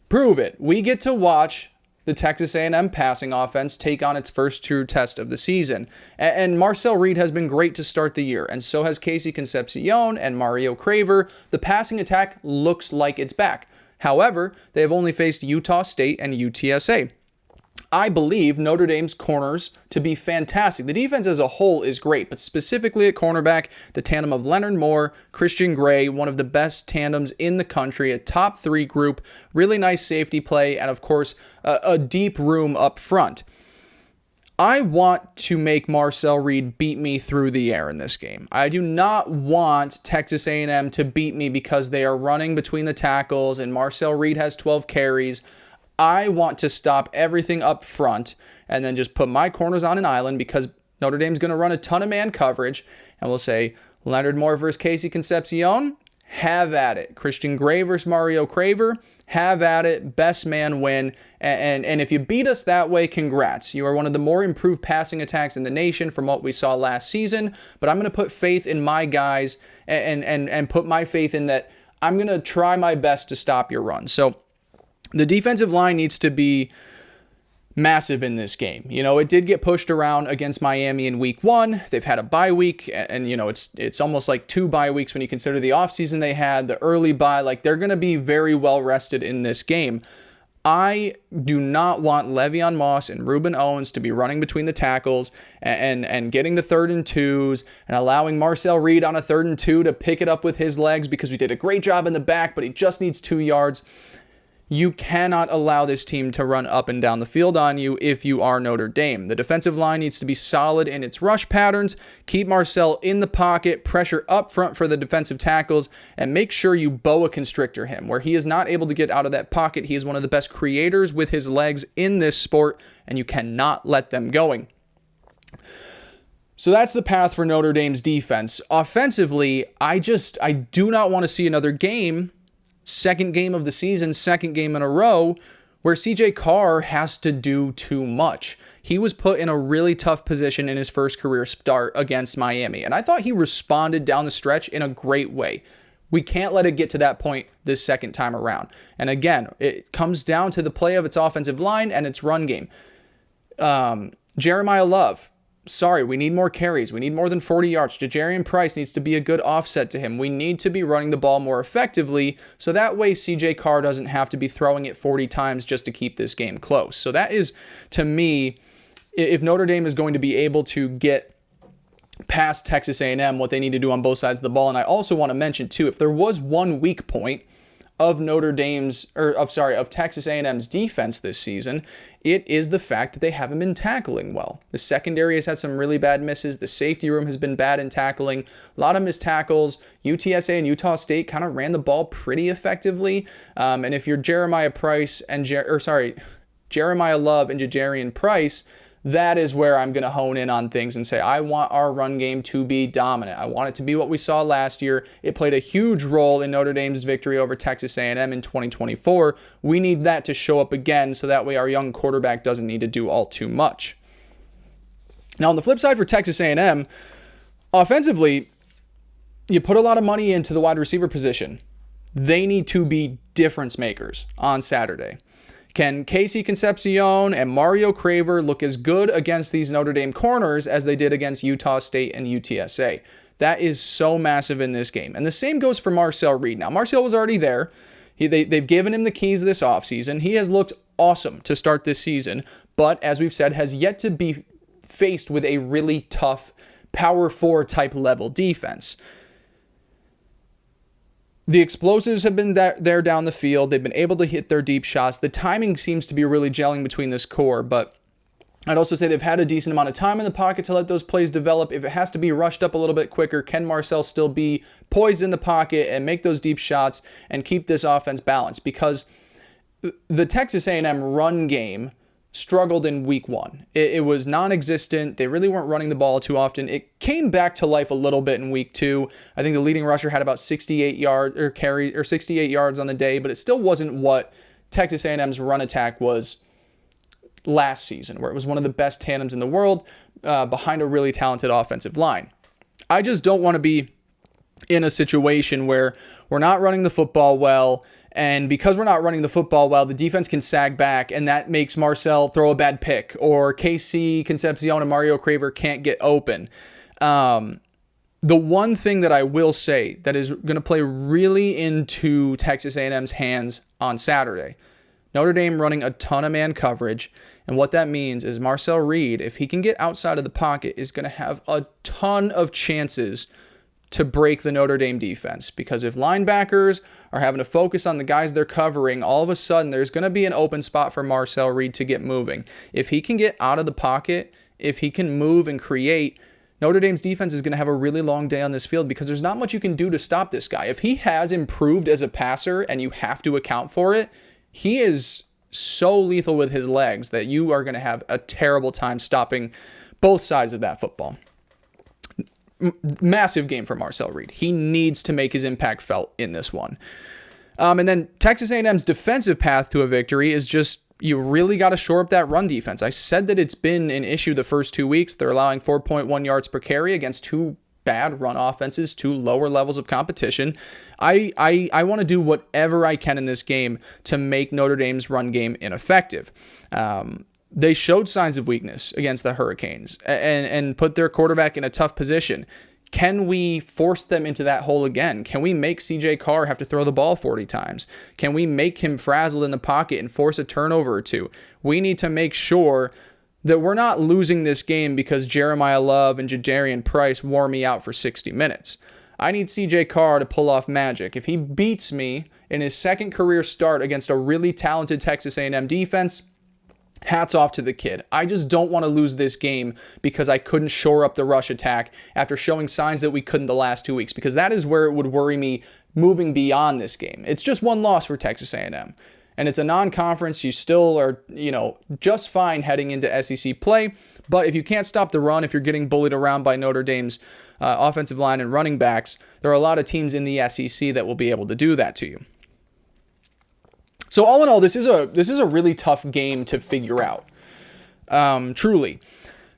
Prove it. We get to watch the Texas A&M passing offense take on its first true test of the season. And Marcel Reed has been great to start the year, and so has Casey Concepcion and Mario Craver. The passing attack looks like it's back. However, they have only faced Utah State and UTSA. I believe Notre Dame's corners to be fantastic. The defense as a whole is great, but specifically at cornerback, the tandem of Leonard Moore, Christian Gray, one of the best tandems in the country, a top 3 group, really nice safety play, and of course, a deep room up front. I want to make Marcel Reed beat me through the air in this game. I do not want Texas A&M to beat me because they are running between the tackles and Marcel Reed has 12 carries. I want to stop everything up front and then just put my corners on an island because Notre Dame's going to run a ton of man coverage. And we'll say Leonard Moore versus Casey Concepcion. have at it. Christian Gray versus Mario Craver, have at it. Best man win. And if you beat us that way, congrats. You are one of the more improved passing attacks in the nation from what we saw last season. But I'm going to put faith in my guys and put my faith in that I'm going to try my best to stop your run. So the defensive line needs to be massive in this game. It did get pushed around against Miami in week 1. They've had a bye week, and it's almost like 2 bye weeks when you consider the offseason they had, the early bye. Like, they're going to be very well rested in this game. I do not want Le'Veon Moss and Reuben Owens to be running between the tackles and getting to 3rd and 2s and allowing Marcel Reed on a 3rd and 2 to pick it up with his legs because we did a great job in the back, but he just needs 2 yards. You cannot allow this team to run up and down the field on you if you are Notre Dame. The defensive line needs to be solid in its rush patterns. Keep Marcel in the pocket, pressure up front for the defensive tackles, and make sure you boa constrictor him. Where he is not able to get out of that pocket, he is one of the best creators with his legs in this sport, and you cannot let them going. So that's the path for Notre Dame's defense. Offensively, I do not want to see another game, second game of the season, second game in a row, where CJ Carr has to do too much. He was put in a really tough position in his first career start against Miami, and I thought he responded down the stretch in a great way. We can't let it get to that point this second time around. And again, it comes down to the play of its offensive line and its run game. Jeremiah Love, sorry, we need more carries. We need more than 40 yards. Ja'Jarian Price needs to be a good offset to him. We need to be running the ball more effectively, so that way CJ Carr doesn't have to be throwing it 40 times just to keep this game close. So that is, to me, if Notre Dame is going to be able to get past Texas A&M, what they need to do on both sides of the ball. And I also want to mention, too, if there was one weak point of Texas A&M's defense this season, it is the fact that they haven't been tackling well. The secondary has had some really bad misses. The safety room has been bad in tackling. A lot of missed tackles. UTSA and Utah State kind of ran the ball pretty effectively. And if you're Jeremiah Love and Ja'Jarian Price, that is where I'm going to hone in on things and say, I want our run game to be dominant. I want it to be what we saw last year. It played a huge role in Notre Dame's victory over Texas A&M in 2024. We need that to show up again so that way our young quarterback doesn't need to do all too much. Now, on the flip side for Texas A&M, offensively, you put a lot of money into the wide receiver position. They need to be difference makers on Saturday. Can Casey Concepcion and Mario Craver look as good against these Notre Dame corners as they did against Utah State and UTSA? That is so massive in this game. And the same goes for Marcel Reed. Now, Marcel was already there. They've given him the keys this offseason. He has looked awesome to start this season, but as we've said, has yet to be faced with a really tough Power 4 type level defense. The explosives have been there down the field. They've been able to hit their deep shots. The timing seems to be really gelling between this core, but I'd also say they've had a decent amount of time in the pocket to let those plays develop. If it has to be rushed up a little bit quicker, can Marcel still be poised in the pocket and make those deep shots and keep this offense balanced? Because the Texas A&M run game struggled in week 1. It was non-existent. They really weren't running the ball too often. It came back to life a little bit in week 2. I think the leading rusher had about 68 yards on the day, but it still wasn't what Texas A&M's run attack was last season, where it was one of the best tandems in the world behind a really talented offensive line. I just don't want to be in a situation where we're not running the football well, and because we're not running the football well, the defense can sag back, and that makes Marcel throw a bad pick, or KC Concepcion and Mario Craver can't get open. The one thing that I will say that is going to play really into Texas A&M's hands on Saturday, Notre Dame running a ton of man coverage, and what that means is Marcel Reed, if he can get outside of the pocket, is going to have a ton of chances to break the Notre Dame defense, because if linebackers are having to focus on the guys they're covering, all of a sudden there's going to be an open spot for Marcel Reed to get moving. If he can get out of the pocket, if he can move and create, Notre Dame's defense is going to have a really long day on this field because there's not much you can do to stop this guy. If he has improved as a passer and you have to account for it, he is so lethal with his legs that you are going to have a terrible time stopping both sides of that football. Massive game for Marcel Reed. He needs to make his impact felt in this one. And then Texas A&M's defensive path to a victory is just, you really got to shore up that run defense. I said that it's been an issue the first 2 weeks. They're allowing 4.1 yards per carry against two bad run offenses, two lower levels of competition. I want to do whatever I can in this game to make Notre Dame's run game ineffective. They showed signs of weakness against the Hurricanes and put their quarterback in a tough position. Can we force them into that hole again? Can we make CJ Carr have to throw the ball 40 times? Can we make him frazzled in the pocket and force a turnover or two? We need to make sure that we're not losing this game because Jeremiah Love and Jadarian Price wore me out for 60 minutes. I need CJ Carr to pull off magic. If he beats me in his second career start against a really talented Texas A&M defense, hats off to the kid. I just don't want to lose this game because I couldn't shore up the rush attack after showing signs that we couldn't the last 2 weeks, because that is where it would worry me moving beyond this game. It's just one loss for Texas A&M, and it's a non-conference. You still are, just fine heading into SEC play, but if you can't stop the run, if you're getting bullied around by Notre Dame's offensive line and running backs, there are a lot of teams in the SEC that will be able to do that to you. So all in all, this is a really tough game to figure out, truly,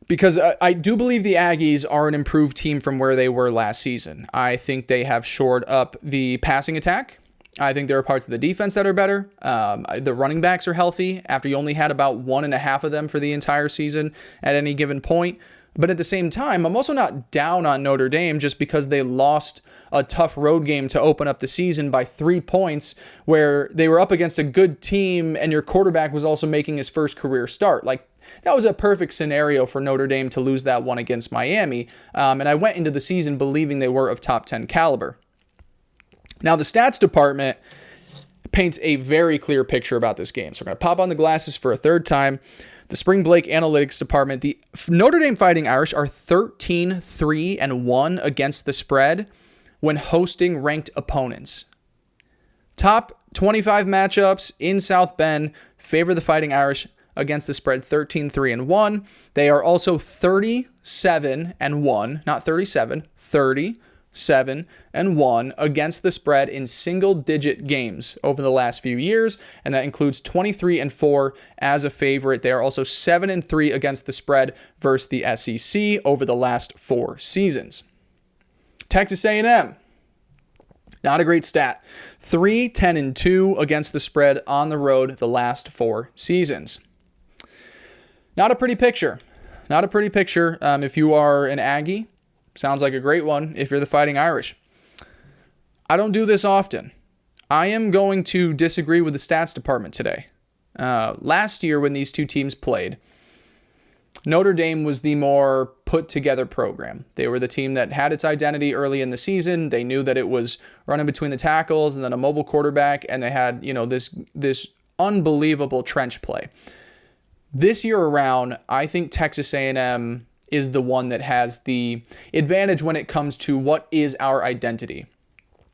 because I do believe the Aggies are an improved team from where they were last season. I think they have shored up the passing attack. I think there are parts of the defense that are better. The running backs are healthy after you only had about 1.5 of them for the entire season at any given point. But at the same time, I'm also not down on Notre Dame just because they lost a tough road game to open up the season by 3 points, where they were up against a good team and your quarterback was also making his first career start. Like, that was a perfect scenario for Notre Dame to lose that one against Miami. And I went into the season believing they were of top 10 caliber. Now, the stats department paints a very clear picture about this game. So we're going to pop on the glasses for a third time. The SpringBlake Analytics Department, the Notre Dame Fighting Irish are 13-3-1 against the spread when hosting ranked opponents. Top 25 matchups in South Bend favor the Fighting Irish against the spread, 13-3-1. They are also 37-1, not 37, 37-1 against the spread in single-digit games over the last few years, and that includes 23-4 as a favorite. They are also 7-3 against the spread versus the SEC over the last 4 seasons. Texas A&M, not a great stat. 3-10-2 against the spread on the road the last 4 seasons. Not a pretty picture. Not a pretty picture. If you are an Aggie, sounds like a great one if you're the Fighting Irish. I don't do this often. I am going to disagree with the stats department today. Last year when these two teams played, Notre Dame was the more put-together program. They were the team that had its identity early in the season. They knew that it was running between the tackles and then a mobile quarterback, and they had, this unbelievable trench play. This year around, I think Texas A&M is the one that has the advantage when it comes to what is our identity.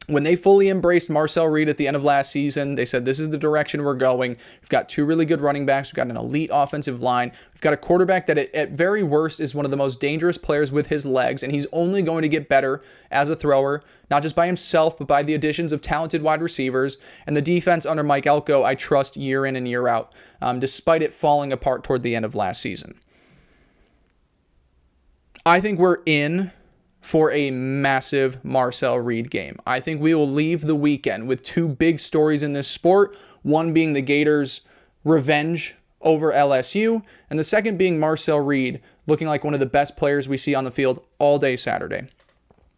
When they fully embraced Marcel Reed at the end of last season, they said, this is the direction we're going. We've got 2 really good running backs. We've got an elite offensive line. We've got a quarterback that at very worst is one of the most dangerous players with his legs, and he's only going to get better as a thrower, not just by himself, but by the additions of talented wide receivers. And the defense under Mike Elko, I trust year in and year out, despite it falling apart toward the end of last season. I think we're in for a massive Marcel Reed game. I think we will leave the weekend with 2 big stories in this sport, one being the Gators' revenge over LSU, and the second being Marcel Reed looking like one of the best players we see on the field all day Saturday.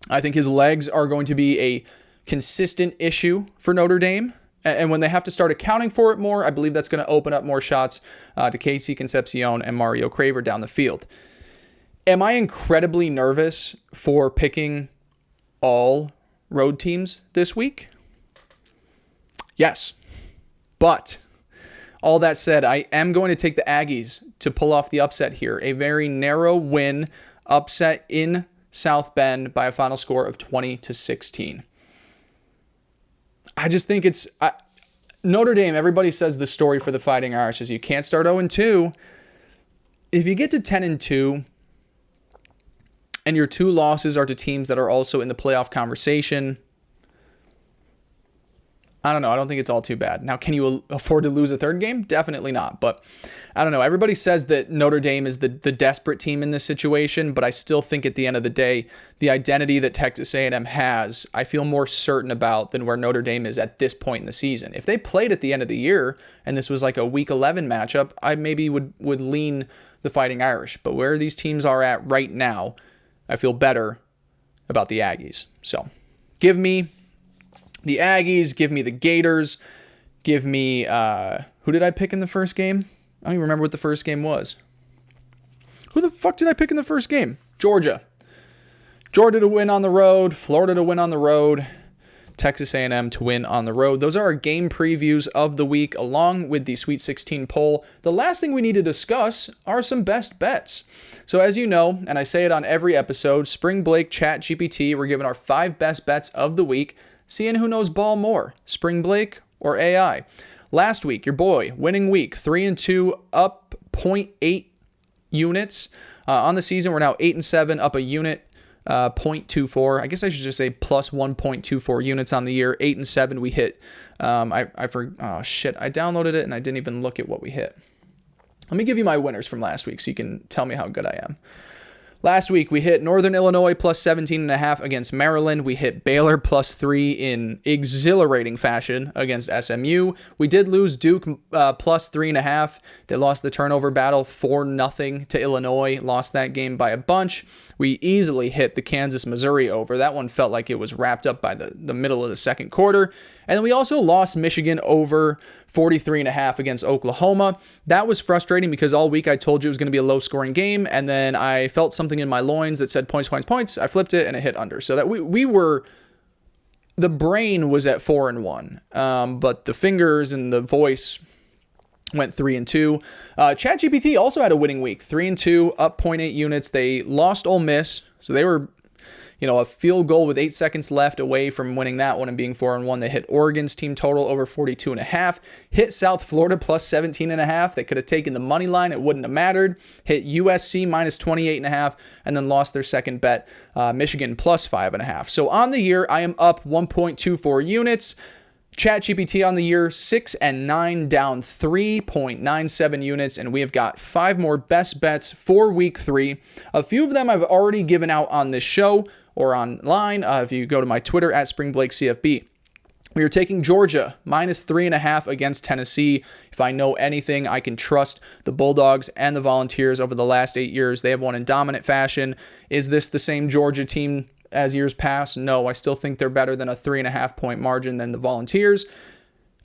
I think his legs are going to be a consistent issue for Notre Dame, and when they have to start accounting for it more, I believe that's going to open up more shots to Casey Concepcion and Mario Craver down the field. Am I incredibly nervous for picking all road teams this week? Yes. But all that said, I am going to take the Aggies to pull off the upset here. A very narrow win, upset in South Bend by a final score of 20-16. I just think it's Notre Dame. Everybody says the story for the Fighting Irish is you can't start 0-2. If you get to 10-2, and your 2 losses are to teams that are also in the playoff conversation, I don't know. I don't think it's all too bad. Now, can you afford to lose a third game? Definitely not. But I don't know. Everybody says that Notre Dame is the desperate team in this situation, but I still think at the end of the day, the identity that Texas A&M has, I feel more certain about than where Notre Dame is at this point in the season. If they played at the end of the year and this was like a Week 11 matchup, I maybe would lean the Fighting Irish. But where these teams are at right now, I feel better about the Aggies. So give me the Aggies, give me the Gators, give me, who did I pick in the first game? I don't even remember what the first game was. Who the fuck did I pick in the first game? Georgia. Georgia to win on the road, Florida to win on the road, Texas A&M to win on the road. Those are our game previews of the week, along with the Sweet 16 poll. The last thing we need to discuss are some best bets. So as you know, and I say it on every episode, SpringBlake ChatGPT, we're giving our 5 best bets of the week, seeing who knows ball more, SpringBlake or AI. Last week, your boy, winning week, 3-2, up 0.8 units. On the season, we're now 8-7, up a unit, 0.24. I guess I should just say plus 1.24 units on the year. 8-7, we hit. I downloaded it and I didn't even look at what we hit. Let me give you my winners from last week so you can tell me how good I am. Last week, we hit Northern Illinois plus 17.5 against Maryland. We hit Baylor plus 3 in exhilarating fashion against SMU. We did lose Duke plus 3.5. They lost the turnover battle 4-0 to Illinois. Lost that game by a bunch. We easily hit the Kansas-Missouri over. That one felt like it was wrapped up by the middle of the second quarter. And then we also lost Michigan over 43.5 against Oklahoma. That was frustrating because all week I told you it was going to be a low-scoring game, and then I felt something in my loins that said points, points, points. I flipped it, and it hit under. So that we were... The brain was at 4-1, but the fingers and the voice went 3-2. ChatGPT also had a winning week, 3-2, up 0.8 units. They lost Ole Miss, so they were, a field goal with 8 seconds left away from winning that one and being 4-1. They hit Oregon's team total over 42.5. Hit South Florida plus 17.5. They could have taken the money line; it wouldn't have mattered. Hit USC minus 28.5, and then lost their second bet, Michigan plus 5.5. So on the year, I am up 1.24 units. ChatGPT on the year, 6-9, down 3.97 units, and we have got 5 more best bets for week 3. A few of them I've already given out on this show or online. If you go to my Twitter at SpringBlakeCFB. We are taking Georgia minus 3.5 against Tennessee. If I know anything, I can trust the Bulldogs and the Volunteers over the last 8 years. They have won in dominant fashion. Is this the same Georgia team as years past? No, I still think they're better than a 3.5 point margin than the Volunteers.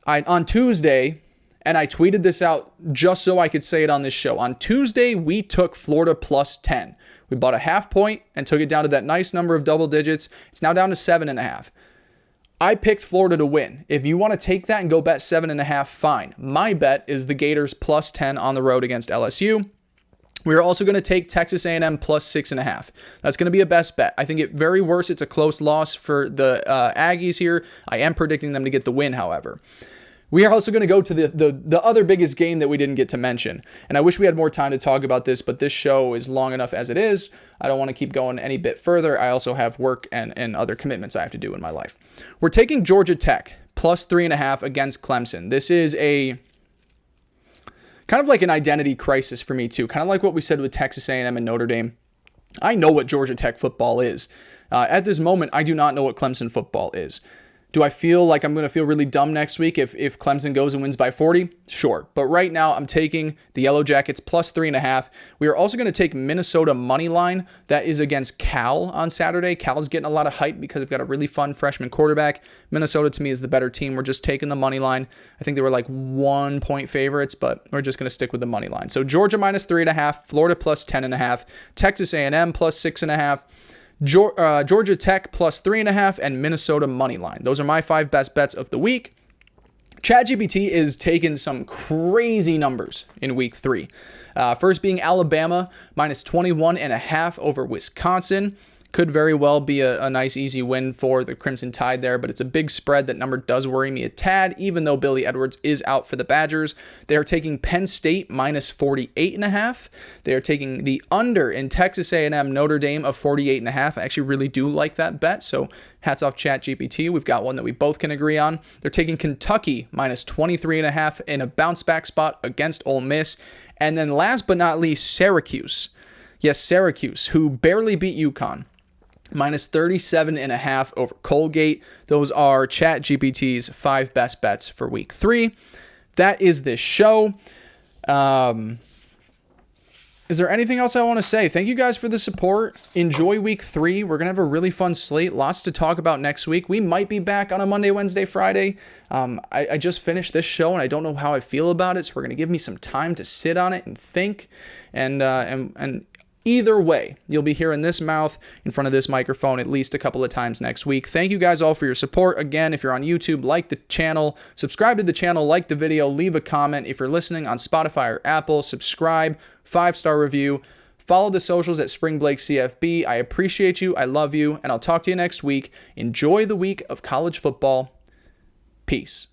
On Tuesday, and I tweeted this out just so I could say it on this show. On Tuesday, we took Florida plus 10. We bought a half point and took it down to that nice number of double digits. It's now down to 7.5. I picked Florida to win. If you want to take that and go bet 7.5, fine. My bet is the Gators plus 10 on the road against LSU. We are also going to take Texas A&M plus 6.5. That's going to be a best bet. I think at very worst, it's a close loss for the Aggies here. I am predicting them to get the win, however. We are also going to go to the other biggest game that we didn't get to mention. And I wish we had more time to talk about this, but this show is long enough as it is. I don't want to keep going any bit further. I also have work and other commitments I have to do in my life. We're taking Georgia Tech plus 3.5 against Clemson. This is a kind of like an identity crisis for me too. Kind of like what we said with Texas A&M and Notre Dame. I know what Georgia Tech football is. At this moment, I do not know what Clemson football is. Do I feel like I'm going to feel really dumb next week if Clemson goes and wins by 40? Sure. But right now, I'm taking the Yellow Jackets plus 3.5. We are also going to take Minnesota money line. That is against Cal on Saturday. Cal's getting a lot of hype because they've got a really fun freshman quarterback. Minnesota, to me, is the better team. We're just taking the money line. I think they were like 1 point favorites, but we're just going to stick with the money line. So Georgia minus 3.5, Florida plus 10.5, Texas A&M plus 6.5, Georgia Tech plus 3.5, and Minnesota money line. Those are my 5 best bets of the week. ChatGPT is taking some crazy numbers in week 3. First being Alabama minus 21.5 over Wisconsin. Could very well be a nice, easy win for the Crimson Tide there, but it's a big spread. That number does worry me a tad, even though Billy Edwards is out for the Badgers. They are taking Penn State minus 48.5. They are taking the under in Texas A&M Notre Dame of 48.5. I actually really do like that bet, so hats off ChatGPT. We've got one that we both can agree on. They're taking Kentucky minus 23.5 in a bounce back spot against Ole Miss. And then last but not least, Syracuse. Yes, Syracuse, who barely beat UConn. Minus 37.5 over Colgate. Those are ChatGPT's 5 best bets for week 3. That is this show. Is there anything else I want to say? Thank you guys for the support. Enjoy week 3. We're going to have a really fun slate. Lots to talk about next week. We might be back on a Monday, Wednesday, Friday. I just finished this show and I don't know how I feel about it. So we're going to give me some time to sit on it and think. And either way, you'll be hearing this mouth in front of this microphone at least a couple of times next week. Thank you guys all for your support. Again, if you're on YouTube, like the channel, subscribe to the channel, like the video, leave a comment. If you're listening on Spotify or Apple, subscribe, 5-star review, follow the socials at SpringBlake CFB. I appreciate you. I love you. And I'll talk to you next week. Enjoy the week of college football. Peace.